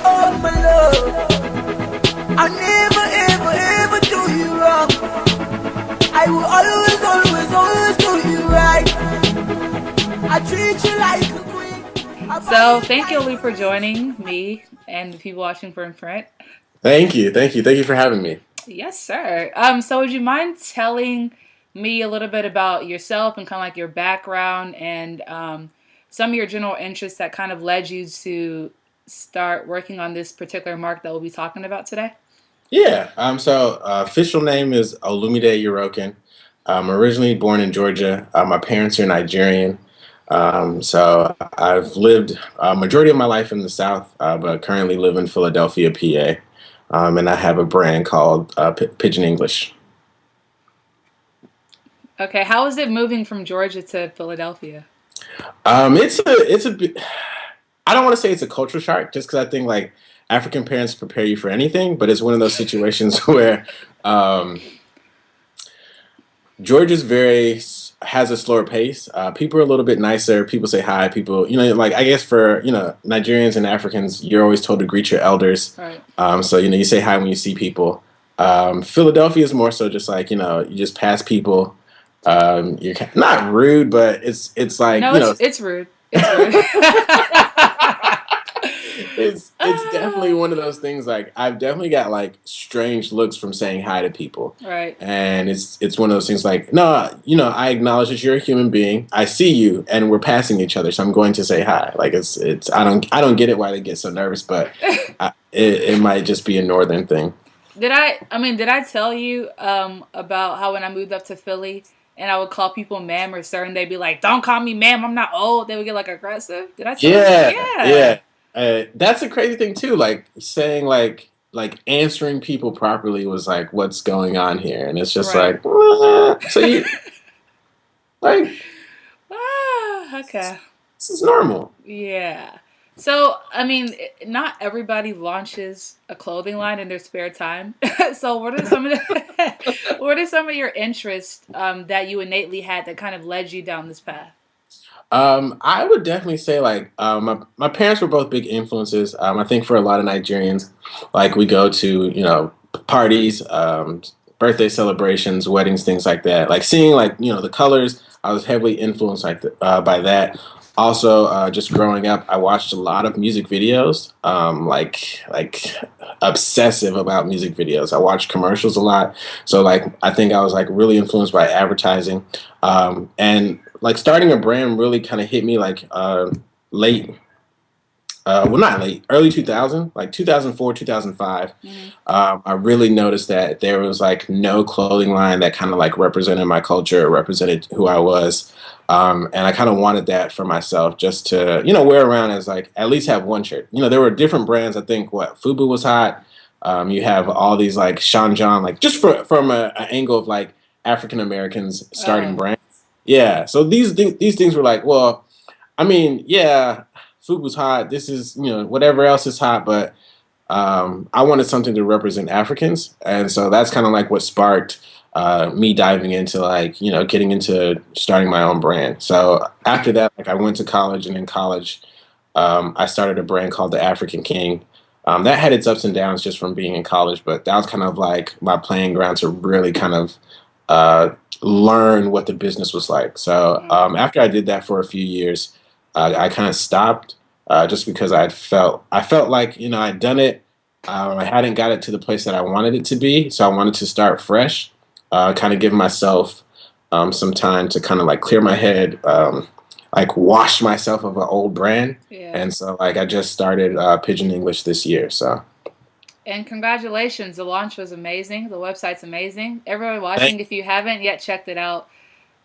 Oh my love, I never ever ever do you wrong. I will always, always, always do you right. I treat you like a queen. So, thank you, Lee, for joining me and the people watching for Imprint. Thank you for having me. Yes, sir. So would you mind telling me a little bit about yourself and kind of like your background and some of your general interests that kind of led you to start working on this particular mark that we'll be talking about today? Yeah. Official name is Olumide Yerokun. I'm originally born in Georgia. My parents are Nigerian. So I've lived a majority of my life in the South, but currently live in Philadelphia, PA. And I have a brand called Pidgin English. Okay, how is it moving from Georgia to Philadelphia? It's a I don't want to say it's a culture shock, just because I think like African parents prepare you for anything, but it's one of those situations where um, Georgia's has a slower pace. People are a little bit nicer. People say hi. People, like I guess for Nigerians and Africans, you're always told to greet your elders. Right. So you say hi when you see people. Philadelphia is more so just like you just pass people. You're not rude, but it's like No, it's rude. It's rude. it's definitely one of those things. Like I've definitely got like strange looks from saying hi to people, Right. and it's one of those things like no, I acknowledge that you're a human being. I see you, and we're passing each other, so I'm going to say hi. Like it's I don't get it why they get so nervous, but it might just be a northern thing. Did I tell you about how when I moved up to Philly and I would call people ma'am or sir and they'd be like, "Don't call me ma'am, I'm not old." They would get like aggressive. Did I tell you? Yeah, Yeah. yeah. That's a crazy thing too. Like saying like answering people properly was like what's going on here, and it's just Right. like so you like Okay. this is normal. Yeah. So, not everybody launches a clothing line in their spare time. So, what are some of what are some of your interests that you innately had that kind of led you down this path? I would definitely say like my parents were both big influences. I think for a lot of Nigerians, like we go to parties, birthday celebrations, weddings, things like that. Like seeing like the colors, I was heavily influenced by that. Also, just growing up, I watched a lot of music videos. Like obsessive about music videos. I watched commercials a lot. So like I think I was like really influenced by advertising. And like starting a brand really kind of hit me like late well, not late, early 2000, like 2004, 2005. Mm-hmm. I really noticed that there was like no clothing line that kind of like represented my culture, represented who I was. And I kind of wanted that for myself just to, wear around as like at least have one shirt. There were different brands. I think Fubu was hot. You have all these like Shanjan, like just from an angle of like African Americans starting Oh, brands. Yeah. So these things were like, well, yeah, food was hot. This is, whatever else is hot, but I wanted something to represent Africans, and so that's kind of like what sparked me diving into like, getting into starting my own brand. So after that, like I went to college, and in college, I started a brand called the African King. That had its ups and downs just from being in college, but that was kind of like my playing ground to really kind of uh, learn what the business was like. So after I did that for a few years, I kind of stopped just because I felt like I'd done it. I hadn't got it to the place that I wanted it to be, so I wanted to start fresh. Kind of give myself some time to kind of like clear my head, like wash myself of an old brand. yeah. And so like I just started Pigeon English this year. So And congratulations. The launch was amazing. The website's amazing. Everyone thank watching, if you haven't yet checked it out,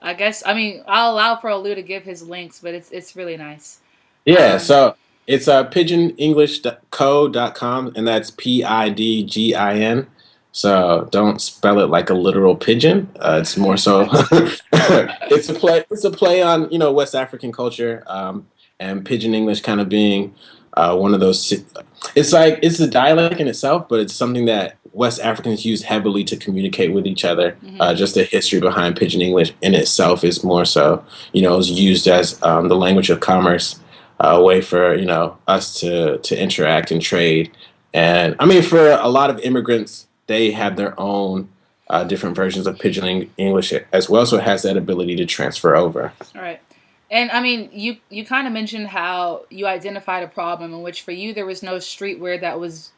I'll allow for Olu to give his links, but it's really nice. Yeah, Um, so it's pidginenglishco.com, and that's Pidgin. So don't spell it like a literal pigeon. It's more so it's a play on West African culture, and Pidgin English kind of being one of those. It's like it's a dialect in itself, but it's something that West Africans use heavily to communicate with each other. mhm. Just the history behind Pidgin English in itself is more so, it was used as the language of commerce. a way for us to interact and trade. And I mean, for a lot of immigrants, they have their own different versions of Pidgin English as well, so it has that ability to transfer over. All right. And I mean, you kind of mentioned how you identified a problem in which for you there was no streetwear that was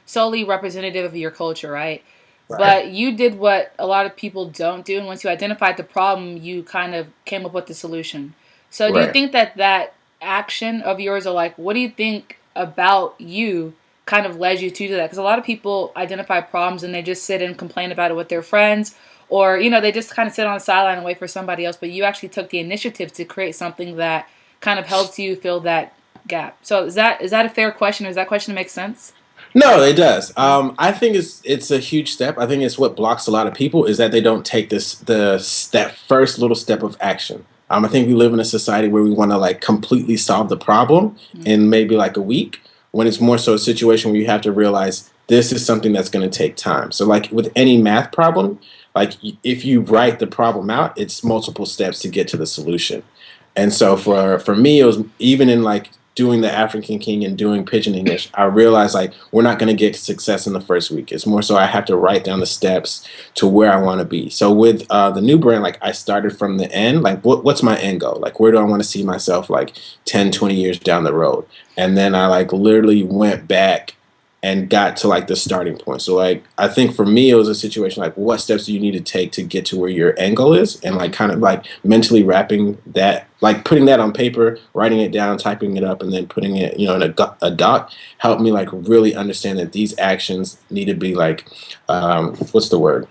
solely representative of your culture, right? Right. But you did what a lot of people don't do, and once you identified the problem, you kind of came up with the solution. So, do you Right. think that that action of yours, or like, what do you think about you, kind of led you to do that? Because a lot of people identify problems and they just sit and complain about it with their friends, or they just kind of sit on the sideline and wait for somebody else. But you actually took the initiative to create something that kind of helped you fill that gap. So, is that a fair question? Does that question make sense? No, it does. I think it's a huge step. I think it's what blocks a lot of people is that they don't take that first little step of action. I think we live in a society where we want to like completely solve the problem Mm. in maybe like a week, when it's more so a situation where you have to realize this is something that's going to take time. So like with any math problem, like if you write the problem out, it's multiple steps to get to the solution. And so for me, it was even in like doing the African King and doing Pidgin English, I realized like we're not going to get success in the first week. It's more so I have to write down the steps to where I want to be. So with the new brand, like I started from the end, like what's my end goal? Like where do I want to see myself like 10, 20 years down the road? And then I like literally went back and got to like the starting point. So like I think for me it was a situation like what steps do you need to take to get to where your end goal is, and like Mhm. kind of like mentally wrapping that, like putting that on paper, writing it down, typing it up, and then putting it in a doc helped me like really understand that these actions need to be like what's the word?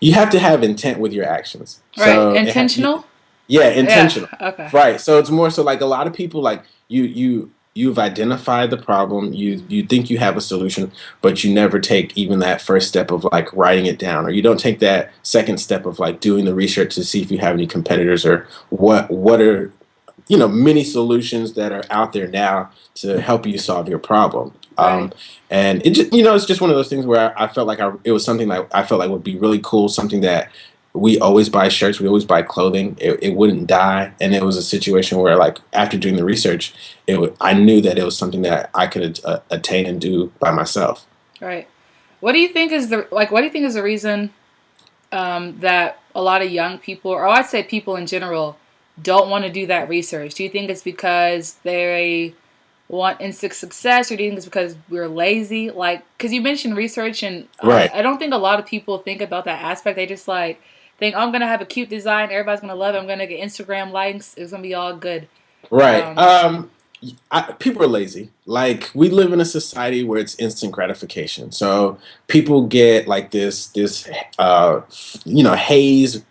You have to have intent with your actions. Right. So Intentional. yeah, Yeah. intentional. Okay. Right. So it's more so like a lot of people like you've identified the problem, you think you have a solution, but you never take even that first step of like writing it down, or you don't take that second step of like doing the research to see if you have any competitors, or what are many solutions that are out there now to help you solve your problem. Right. And it just it's just one of those things where I felt like it was something that I felt like would be really cool, something that we always buy shirts, we always buy clothing. It wouldn't die, and it was a situation where like after doing the research, I knew that it was something that I could attain and do by myself. Right. What do you think is the like? What do you think is the reason that a lot of young people, or I'd say people in general, don't want to do that research? Do you think it's because they want instant success, or do you think it's because we're lazy? Like, because you mentioned research, and Right. I don't think a lot of people think about that aspect. They just like think, oh, I'm gonna have a cute design, everybody's gonna love it. I'm gonna get Instagram likes. It's gonna be all good. Right. Um, People are lazy. Like we live in a society where it's instant gratification. So people get like this haze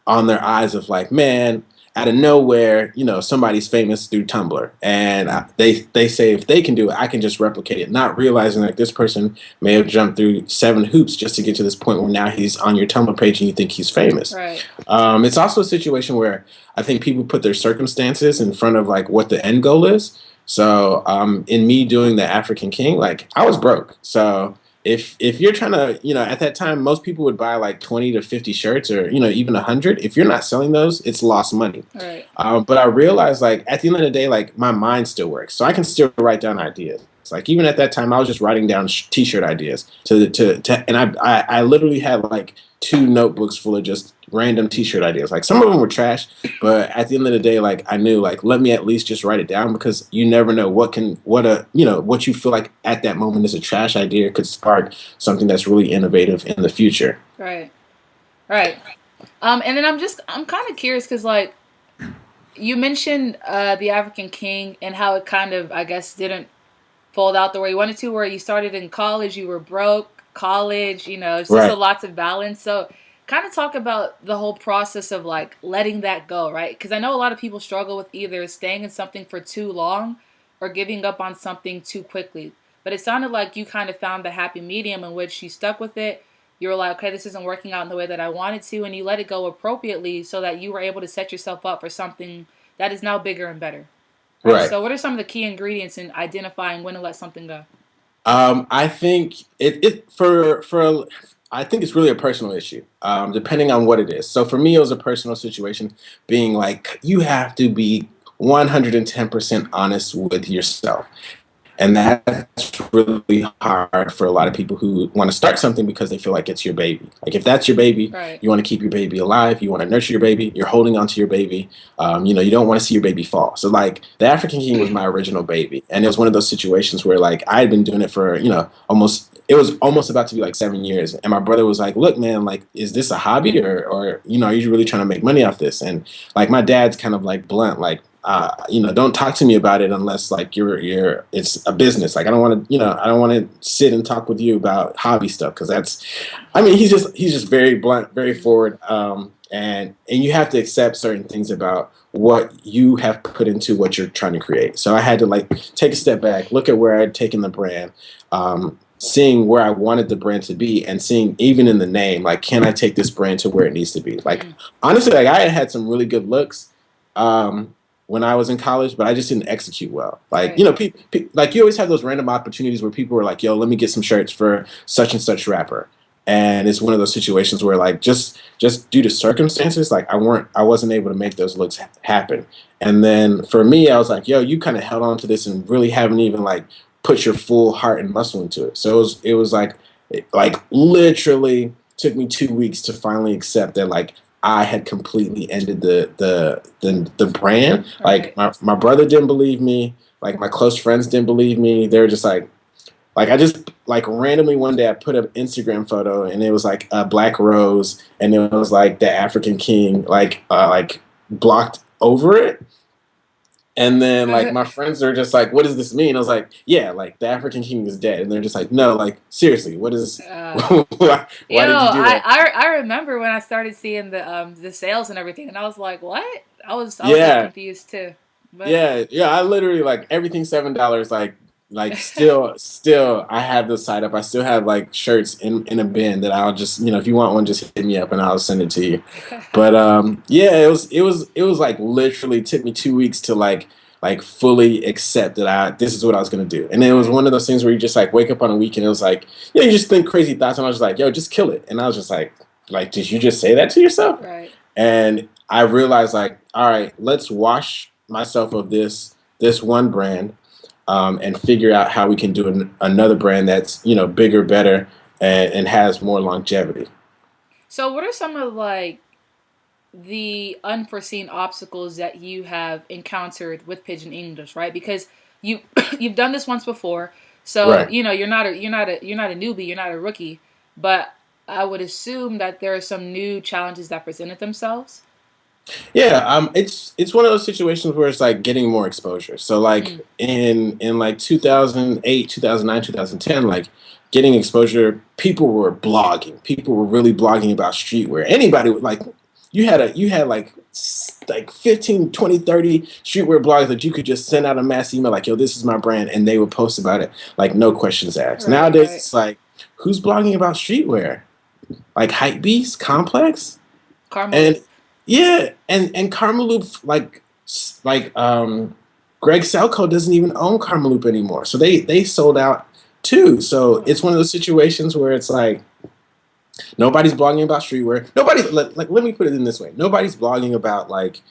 on their eyes of like, man, out of nowhere, somebody's famous through Tumblr, and they say if they can do it, I can just replicate it, not realizing like this person may have jumped through 7 hoops just to get to this point where now he's on your Tumblr page and you think he's famous. right. It's also a situation where I think people put their circumstances in front of like what the end goal is. So in me doing the African King, like I was broke. So if you're trying to, at that time, most people would buy like 20 to 50 shirts, or even 100. If you're not selling those, it's lost money. Right. But I realized like at the end of the day, like my mind still works, so I can still write down ideas. Like even at that time, I was just writing down t-shirt ideas and I literally had like 2 notebooks full of just random t-shirt ideas. Like some of them were trash, but at the end of the day, like I knew like let me at least just write it down, because you never know what you feel like at that moment is a trash idea could spark something that's really innovative in the future. Right. Right. And then I'm kind of curious because like you mentioned the African King and how it kind of I guess didn't fold out the way you wanted to, where you started in college, you were broke, college, it's just a Right. lot to balance. So kind of talk about the whole process of like letting that go, right? Because I know a lot of people struggle with either staying in something for too long or giving up on something too quickly. But it sounded like you kind of found the happy medium in which you stuck with it. You were like, okay, this isn't working out in the way that I wanted to, and you let it go appropriately so that you were able to set yourself up for something that is now bigger and better. Right. Right. So, what are some of the key ingredients in identifying when to let something go? I think it for I think it's really a personal issue, depending on what it is. So for me, it was a personal situation, being like you have to be 110% honest with yourself. And that's really hard for a lot of people who want to start something because they feel like it's your baby. Like if that's your baby, Right. you want to keep your baby alive. You want to nurture your baby. You're holding on to your baby. You don't want to see your baby fall. So like the African King was my original baby. And it was one of those situations where like I had been doing it for, it was almost about to be like 7 years. And my brother was like, look, man, like, is this a hobby or are you really trying to make money off this? And like my dad's kind of like blunt, like, don't talk to me about it unless like it's a business. Like I don't want to sit and talk with you about hobby stuff because he's just very blunt, very forward. And you have to accept certain things about what you have put into what you're trying to create. So I had to like take a step back, look at where I'd taken the brand, seeing where I wanted the brand to be and seeing even in the name, like, can I take this brand to where it needs to be? Like, honestly, like I had some really good looks. When I was in college, but I just didn't execute well. Like, Right. like you always have those random opportunities where people are like, yo, let me get some shirts for such and such rapper. And it's one of those situations where like, just due to circumstances, like I wasn't able to make those looks happen. And then for me, I was like, yo, you kind of held on to this and really haven't even like put your full heart and muscle into it. So it was like literally took me 2 weeks to finally accept that like I had completely ended the brand. Right. Like my brother didn't believe me. Like my close friends didn't believe me. They were just like I just like randomly one day I put up Instagram photo and it was like a black rose and it was like the African King like blocked over it. And then like my friends are just like, what does this mean? I was like, yeah, like the African King is dead. And they're just like, no, like seriously, what is why did you do that? I remember when I started seeing the sales and everything, and I was like, what? I was like Yeah. confused too. But Yeah. I literally like everything $7. Like still, I have the site up. I still have like shirts in a bin that I'll just if you want one, just hit me up and I'll send it to you. But yeah, it was like literally took me 2 weeks to like fully accept that this is what I was gonna do. And it was one of those things where you just like wake up on a weekend. It was like you just think crazy thoughts, and I was just like, yo, just kill it. And I was just like did you just say that to yourself? right. And I realized like, all right, let's wash myself of this one brand, and figure out how we can do another brand that's bigger, better, and has more longevity. So what are some of like the unforeseen obstacles that you have encountered with Pidgin English, right? Because you you've done this once before, so Right. you're not a newbie, you're not a rookie, but I would assume that there are some new challenges that presented themselves. Yeah, it's one of those situations where it's like getting more exposure. So like Mm. in like 2008, 2009, 2010, like getting exposure, people were blogging. People were really blogging about streetwear. Anybody would like you had like like 15, 20, 30 streetwear blogs that you could just send out a mass email like, yo, this is my brand, and they would post about it like no questions asked. Right, Nowadays right. it's like, who's blogging about streetwear? Like Hypebeast, Complex? Karma And loop. yeah, and Karmaloop, Greg Selko doesn't even own Karmaloop anymore. So they sold out too. So it's one of those situations where it's like nobody's blogging about streetwear. Let me put it in this way. Nobody's blogging about like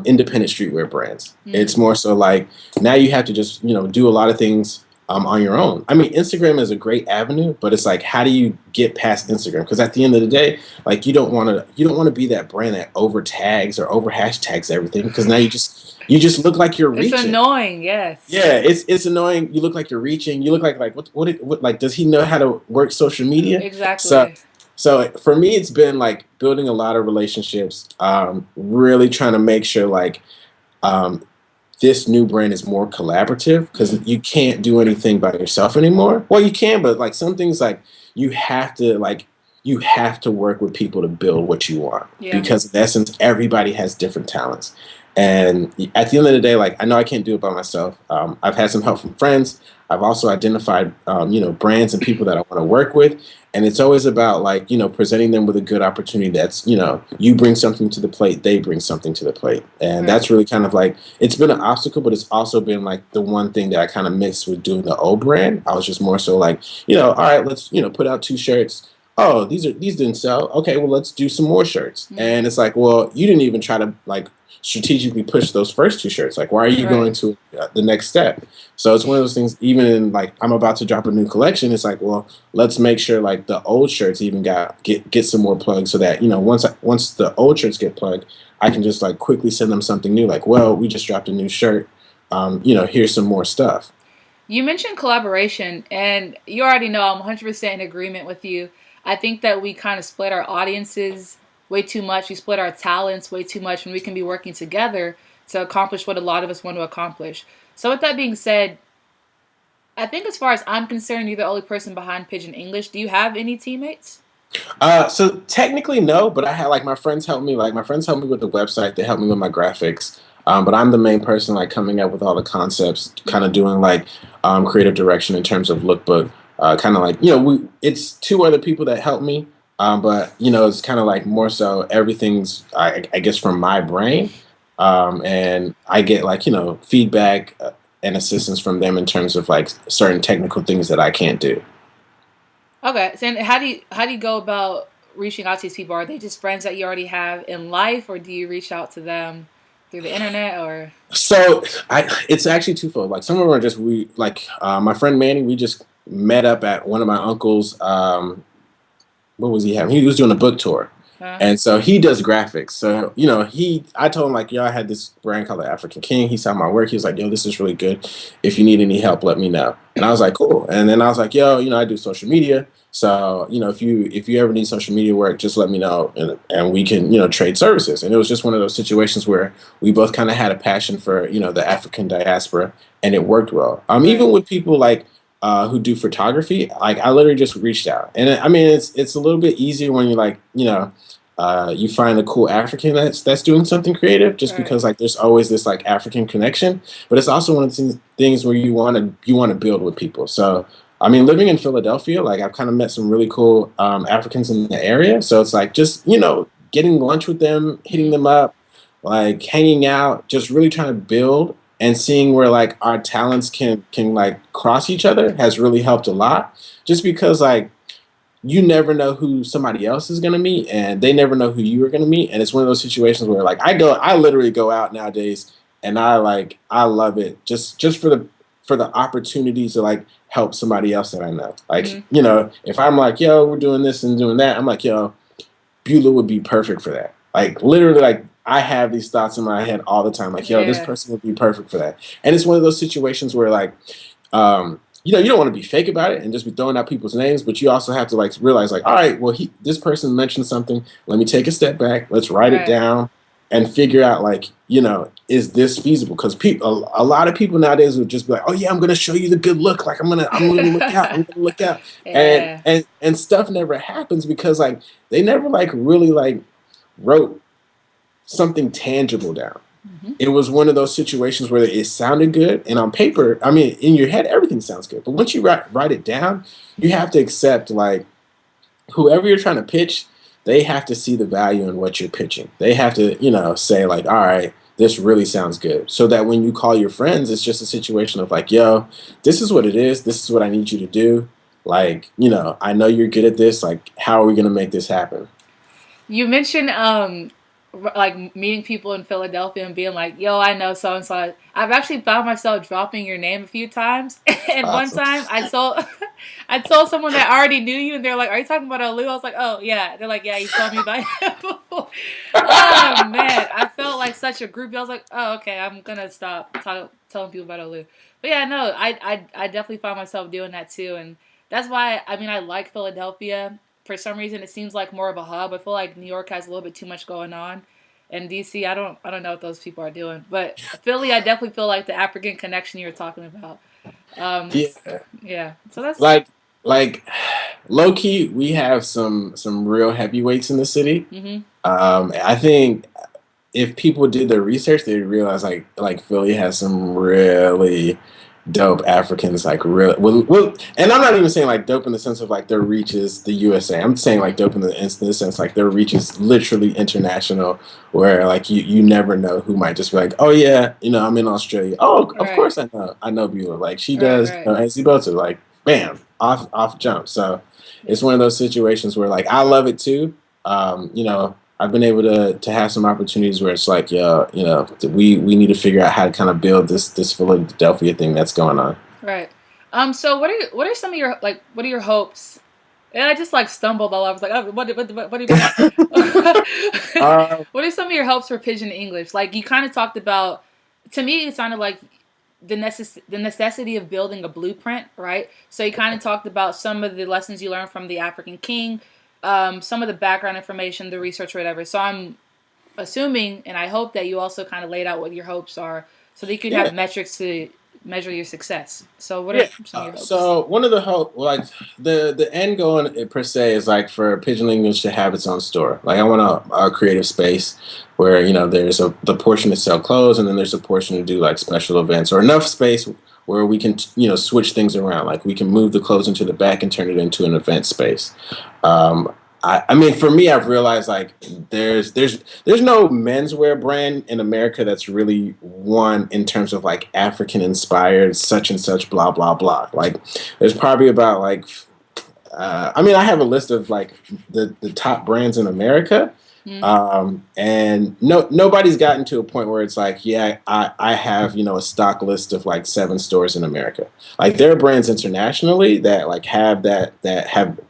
independent streetwear brands. It's Mm. more so like now you have to just do a lot of things on your own. I mean, Instagram is a great avenue, but it's like, how do you get past Instagram? Because at the end of the day, like you don't want to be that brand that over tags or over hashtags everything, because now you just look like you're It's reaching. annoying, yes. Yeah, it's annoying. You look like you're reaching. You look like what like does he know how to work social media? So Exactly. so for me, it's been like building a lot of relationships, really trying to make sure like um, this new brand is more collaborative because Mm. you can't do anything by yourself anymore. Well, you can, but like some things you have to like you have to work with people to build what you want, Yeah. because in essence everybody has different talents. And at the end of the day, like I know I can't do it by myself. I've had some help from friends. I've also identified brands and people that I want to work with, and it's always about like presenting them with a good opportunity that's you bring something to the plate, they bring something to the plate, and Right. that's really kind of like it's been an obstacle, but it's also been like the one thing that I kind of mixed with doing the old brand. I was just more so like, all right, let's put out 2 shirts. Oh, these didn't sell. Okay, well let's do some more shirts. Mm. And it's like, well, you didn't even try to like strategically push those first two shirts? Like, why are you Right. going to the next step? So it's one of those things. Even in like, I'm about to drop a new collection. It's like, well, let's make sure like the old shirts even get some more plugs, so that once the old shirts get plugged, I can just like quickly send them something new. Like, well, we just dropped a new shirt. Here's some more stuff. You mentioned collaboration, and you already know I'm 100% in agreement with you. I think that we kind of split our audiences way too much. We split our talents way too much when we can be working together to accomplish what a lot of us want to accomplish. So, with that being said, I think as far as I'm concerned, you're the only person behind Pidgin English. Do you have any teammates? So technically no, but I had like my friends help me. Like my friends help me with the website. They help me with my graphics. But I'm the main person like coming up with all the concepts, kind of doing like creative direction in terms of lookbook. Kind of like it's two other people that help me. But it's kind of like more so everything's I guess from my brain, and I get like feedback and assistance from them in terms of like certain technical things that I can't do. Okay, so how do you go about reaching out to these people? Are they just friends that you already have in life, or do you reach out to them through the internet? Or So it's actually twofold. Like some of them are just we like my friend Manny. We just met up at one of my uncle's. What was he having? He was doing a book tour, uh, and so he does graphics. So I told him like, yo, I had this brand called the African King. He saw my work. He was like, yo, this is really good. If you need any help, let me know. And I was like, cool. And then I was like, yo, I do social media. So if you ever need social media work, just let me know, and we can trade services. And it was just one of those situations where we both kind of had a passion for the African diaspora, and it worked well. right. Even with people like who do photography, like I literally just reached out, and I mean it's a little bit easier when you like you find a cool African that's doing something creative, just Right. because like there's always this like African connection, but it's also one of the things where you want to build with people. So I mean, living in Philadelphia, like I've kind of met some really cool Africans in the area, so it's like just getting lunch with them, hitting them up, like hanging out, just really trying to build and seeing where like our talents can like cross each other has really helped a lot. Just because like you never know who somebody else is gonna meet, and they never know who you are gonna meet, and it's one of those situations where like I literally go out nowadays, and I love it just for the opportunity to like help somebody else that I know. Like Mm-hmm. if I'm like, yo, we're doing this and doing that, I'm like, yo, Beulah would be perfect for that. Like literally, like I have these thoughts in my head all the time. Like, yo, this Yeah. person would be perfect for that. And it's one of those situations where like, you don't want to be fake about it and just be throwing out people's names, but you also have to like realize like, all right, well, this person mentioned something. Let me take a step back. Let's write it Right. down and figure out like, is this feasible? Because people, a lot of people nowadays would just be like, oh yeah, I'm gonna show you the good look. Like I'm gonna look out. I'm gonna look out, and Yeah. and and stuff never happens because like they never like really like wrote something tangible down. Mm-hmm. It was one of those situations where it sounded good, and on paper, I mean, in your head, everything sounds good. But once you write it down, you have to accept like whoever you're trying to pitch, they have to see the value in what you're pitching. They have to, say like, all right, this really sounds good. So that when you call your friends, it's just a situation of like, yo, this is what it is. This is what I need you to do. Like, I know you're good at this. Like, how are we gonna make this happen? You mentioned like meeting people in Philadelphia and being like, "Yo, I know so and so." I've actually found myself dropping your name a few times. And one Awesome. time, I told someone that already knew you, and they're like, "Are you talking about Olu?" I was like, "Oh yeah." They're like, "Yeah, you told me about him before." Oh man, I felt like such a groupie. I was like, "Oh okay, I'm gonna stop telling people about Olu." But yeah, no, I definitely found myself doing that too, and that's why I mean I like Philadelphia. For some reason, it seems like more of a hub. I feel like New York has a little bit too much going on, and DC, I don't know what those people are doing. But Philly, I definitely feel like the African connection you were talking about. Yeah. Yeah. So that's. Like low key, we have some real heavyweights in the city. Hmm. I think if people did their research, they'd realize like Philly has some really dope Africans, like real. Well, and I'm not even saying like dope in the sense of like their reach is the USA. I'm saying like dope in the sense like their reach is literally international, where like you never know who might just be like, oh yeah, I'm in Australia. Oh, of Right. course I know Beulah. Like she Right. does, Right. NC Boto, like bam, off jump. So Yeah. it's one of those situations where like I love it too. I've been able to have some opportunities where it's like, yeah, we need to figure out how to kind of build this Philadelphia thing that's going on. Right. So what are some of your like what are your hopes? And I just like stumbled all. I was like, oh, what do you mean? um, What are some of your hopes for Pigeon English? Like you kind of talked about. To me, it sounded like the necessity of building a blueprint, right? So you kind of talked about some of the lessons you learned from the African king, some of the background information, the research, whatever. So I'm assuming, and I hope that you also kind of laid out what your hopes are, so that you could yeah. have metrics to measure your success. So what are Yeah. some of your hopes? So one of the hope, like the end goal per se is like for Pigeon English to have its own store. Like I want a creative space where there's the portion to sell clothes, and then there's a portion to do like special events, or enough space where we can switch things around. Like we can move the clothes into the back and turn it into an event space. Um, I mean, for me, I've realized like there's no menswear brand in America that's really one in terms of like African inspired such and such blah blah blah. Like there's probably about like I mean, I have a list of like the top brands in America. Mm, And nobody's gotten to a point where it's like, yeah, I have, a stock list of like 7 stores in America. Like there are brands internationally that like that have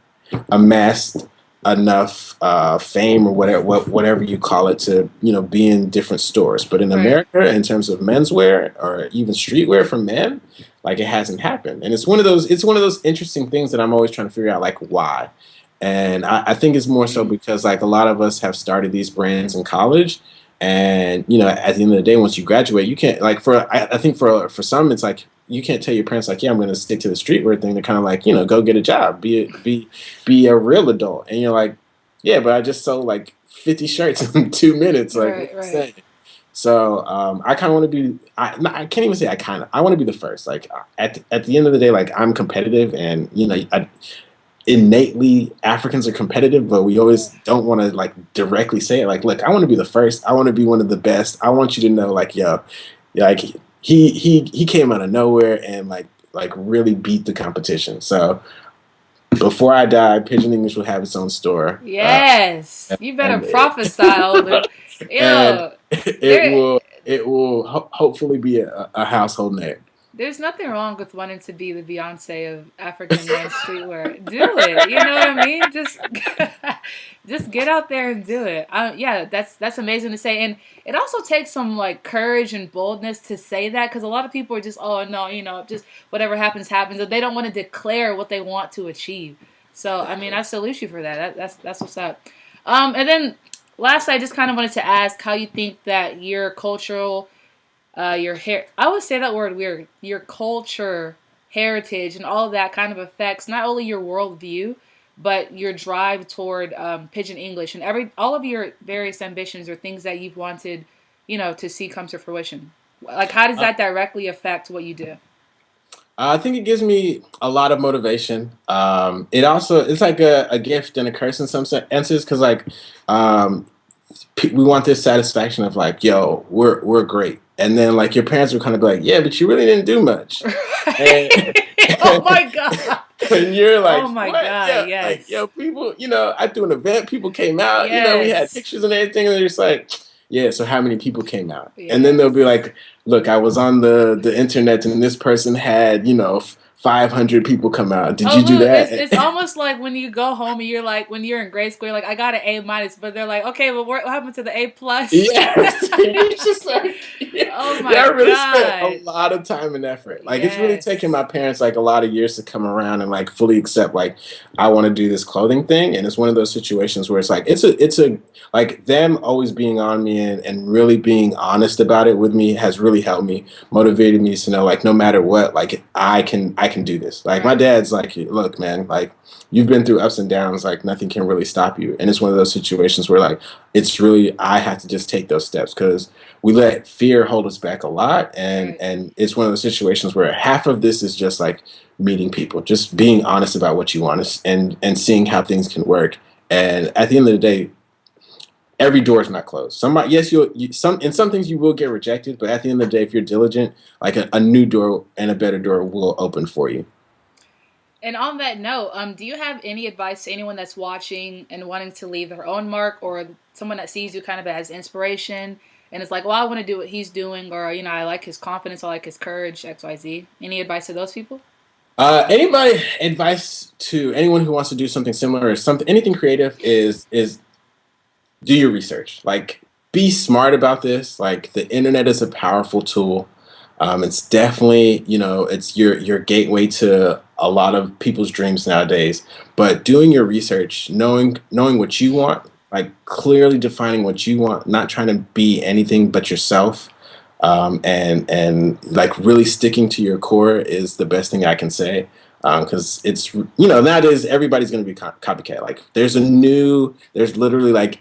amassed enough fame or whatever you call it to be in different stores. But in right. America, in terms of menswear or even streetwear for men, like it hasn't happened. And it's one of those interesting things that I'm always trying to figure out like why. And I think it's more so because like a lot of us have started these brands in college. And at the end of the day, once you graduate, you can't like I think for some it's like you can't tell your parents like, yeah, I'm going to stick to the streetwear thing. They're kind of like, go get a job, be a real adult. And you're like, yeah, but I just sold like 50 shirts in 2 minutes. Like, what Right, you right. saying? So I kind of want to be. I can't even say I kind of. I want to be the first. Like at the end of the day, like I'm competitive, and innately Africans are competitive, but we always don't want to like directly say it. Like, look, I want to be the first. I want to be one of the best. I want you to know, like, yo, like he came out of nowhere and like really beat the competition. So before I die, Pigeon English will have its own store. Yes, you better And prophesy, Older. and Yo, it there. will hopefully be a household name. There's nothing wrong with wanting to be the Beyonce of African men's streetwear. Do it. You know what I mean? Just, just get out there and do it. Yeah, that's amazing to say, and it also takes some like courage and boldness to say that because a lot of people are just, oh no, just whatever happens happens, and they don't want to declare what they want to achieve. So I mean, I salute you for that. That's what's up. And then last, I just kind of wanted to ask how you think that your cultural your hair. I always say that word weird. Your culture, heritage, and all of that kind of affects not only your worldview, but your drive toward Pidgin English and all of your various ambitions or things that you've wanted, to see come to fruition. Like, how does that directly affect what you do? I think it gives me a lot of motivation. It's like a gift and a curse in some senses because like um, we want this satisfaction of like, yo, we're great, and then like your parents would kind of be like, yeah, but you really didn't do much, and, Oh my god! and you're like, Oh my what? god! Yeah, like Yes, yo, people, I threw an event, people came out, we had yes, pictures and everything, and they're just like, yeah, so how many people came out? And then they'll be yes. like, look, I was on the internet, and this person had 500 people come out. Did Oh you do look, it's that? almost like when you go home and you're like when you're in grade school, you're like I got an A minus, but they're like, okay, well what happened to the A plus? Yes, it's just like Oh yeah, my I really spent a god! lot of time and effort. Like it's really taken Yes, my parents like a lot of years to come around and like fully accept like I want to do this clothing thing. And it's one of those situations where it's like it's a like them always being on me and really being honest about it with me has really helped me, motivated me to know like no matter what, like I can do this. Like my right, dad's like, look, man, like you've been through ups and downs, like nothing can really stop you. And it's one of those situations where like it's really I have to just take those steps because we let fear hold us back a lot, and right. and it's one of those situations where half of this is just like meeting people, just being honest about what you want and seeing how things can work. And at the end of the day, every door is not closed. Somebody, yes, some in some things you will get rejected, but at the end of the day, if you're diligent, like a new door and a better door will open for you. And on that note, do you have any advice to anyone that's watching and wanting to leave their own mark, or someone that sees you kind of as inspiration and is like, well, I want to do what he's doing, or I like his confidence, I like his courage, X, Y, Z. Any advice to those people? Anybody advice to anyone who wants to do something similar or something anything creative is do your research. Like, be smart about this. Like, the internet is a powerful tool. It's definitely, it's your gateway to a lot of people's dreams nowadays. But doing your research, knowing what you want, like clearly defining what you want, not trying to be anything but yourself, and like really sticking to your core is the best thing I can say. Because it's nowadays everybody's going to be copycat. Like, there's literally like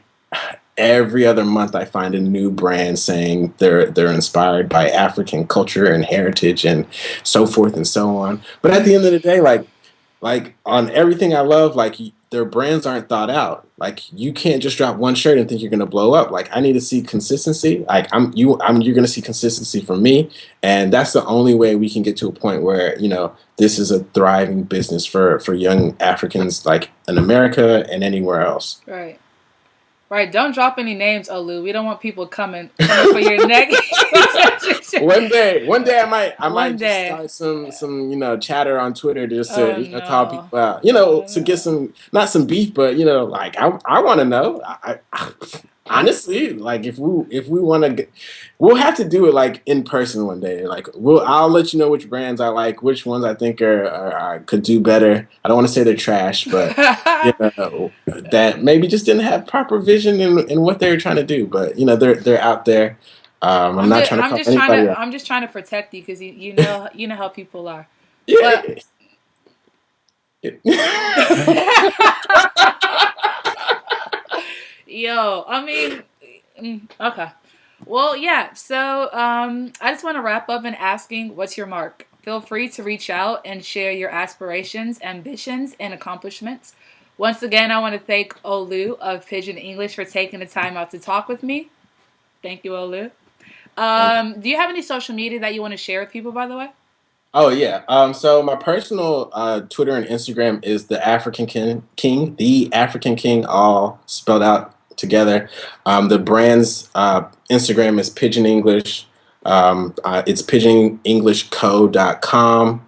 every other month I find a new brand saying they're inspired by African culture and heritage and so forth and so on. But at the end of the day, like on everything I love, like their brands aren't thought out. Like, you can't just drop one shirt and think you're gonna blow up. Like, I need to see consistency. Like, you're gonna see consistency from me, and that's the only way we can get to a point where this is a thriving business for young Africans, like in America and anywhere else. Right. Right, don't drop any names, Olu. We don't want people coming for your neck. One day I might One just day. start some chatter on Twitter just to Oh call no. people out, Oh to get no. some, not some beef, but like I want to know. Honestly, like, if we want to, we'll have to do it like in person one day. Like, I'll let you know which brands I like, which ones I think could do better. I don't want to say they're trash, but that maybe just didn't have proper vision in what they were trying to do. But they're out there. I'm not trying to call anybody out. I'm just trying to protect you because you know how people are. Yeah. But yo, I mean, okay. Well, yeah. So, I just want to wrap up in asking, what's your mark? Feel free to reach out and share your aspirations, ambitions, and accomplishments. Once again, I want to thank Olu of Pidgin English for taking the time out to talk with me. Thank you, Olu. Do you have any social media that you want to share with people, by the way? Oh yeah. So my personal Twitter and Instagram is the African King, all spelled out together. The brand's Instagram is Pidgin English. It's pidginenglishco.com.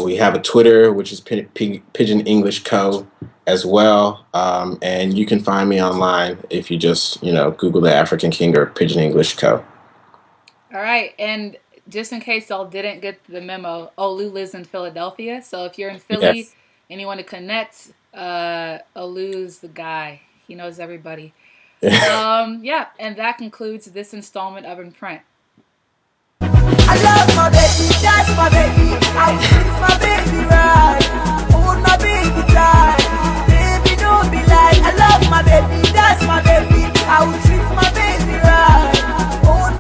We have a Twitter, which is Pidgin English Co. as well. And you can find me online if you just Google the African King or Pidgin English Co. All right, and just in case y'all didn't get the memo, Olu lives in Philadelphia. So if you're in Philly Yes. and you want to connect, Olu's the guy. He knows everybody. Yeah, and that concludes this installment of Imprint. I love my baby, that's my baby. I kiss my baby.